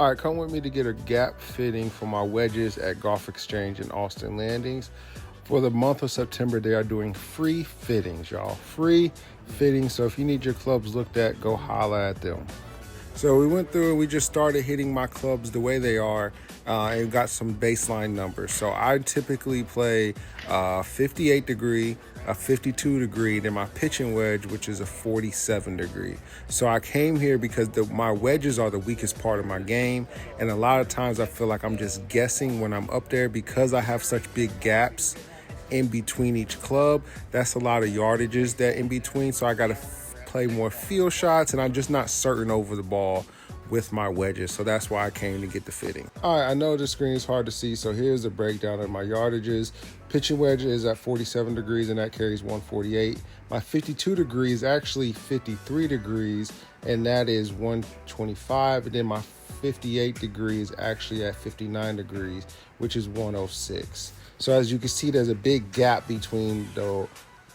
All right, come with me to get a gap fitting for my wedges at Golf Exchange in Austin Landings. For the month of September, they are doing free fittings, y'all. Free fittings. So if you need your clubs looked at, go holla at them. So we went through and we just started hitting my clubs the way they are and got some baseline numbers. So I typically play 58 degree, a 52 degree, then my pitching wedge, which is a 47 degree. So I came here because my wedges are the weakest part of my game. And a lot of times I feel like I'm just guessing when I'm up there because I have such big gaps in between each club. That's a lot of yardages that in between. So I got to play more field shots, and I'm just not certain over the ball with my wedges. So that's why I came to get the fitting. All right, I know the screen is hard to see, so here's the breakdown of my yardages. Pitching wedge is at 47 degrees, and that carries 148. My 52 degrees is actually 53 degrees, and that is 125. And then my 58 degrees actually at 59 degrees, which is 106. So as you can see, there's a big gap between the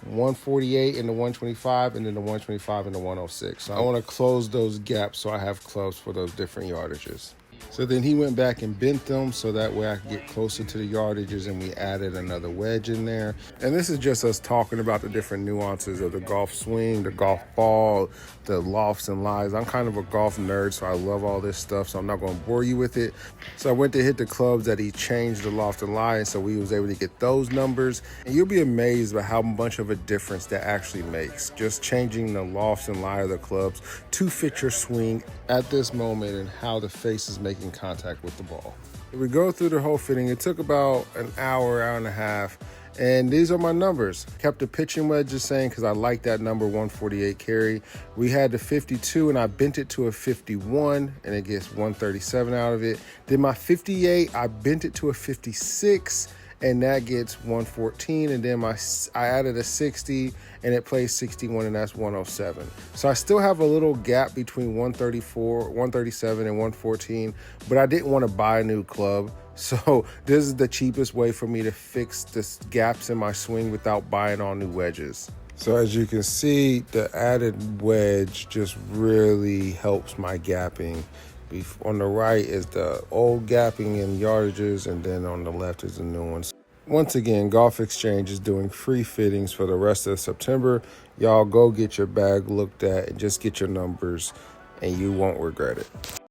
148 and the 125, and then the 125 and the 106. So I want to close those gaps so I have clubs for those different yardages. So then he went back and bent them so that way I could get closer to the yardages, and we added another wedge in there. And this is just us talking about the different nuances of the golf swing, the golf ball, the lofts and lies. I'm kind of a golf nerd, so I love all this stuff, so I'm not going to bore you with it. So I went to hit the clubs that he changed the loft and lie, so we was able to get those numbers. And you'll be amazed by how much of a difference that actually makes. Just changing the lofts and lie of the clubs to fit your swing at this moment and how the face is making contact with the ball. We go through the whole fitting. It took about an hour and a half. And these are my numbers. Kept the pitching wedge the same because I like that number, 148 carry. We had the 52 and I bent it to a 51 and it gets 137 out of it. Then my 58, I bent it to a 56 and that gets 114. And then I added a 60 and it plays 61 and that's 107. So I still have a little gap between 134, 137 and 114, but I didn't want to buy a new club. So this is the cheapest way for me to fix the gaps in my swing without buying all new wedges. So as you can see, the added wedge just really helps my gapping. On the right is the old gapping in yardages, and then on the left is the new ones. Once again, Golf Exchange is doing free fittings for the rest of September. Y'all go get your bag looked at and just get your numbers, and you won't regret it.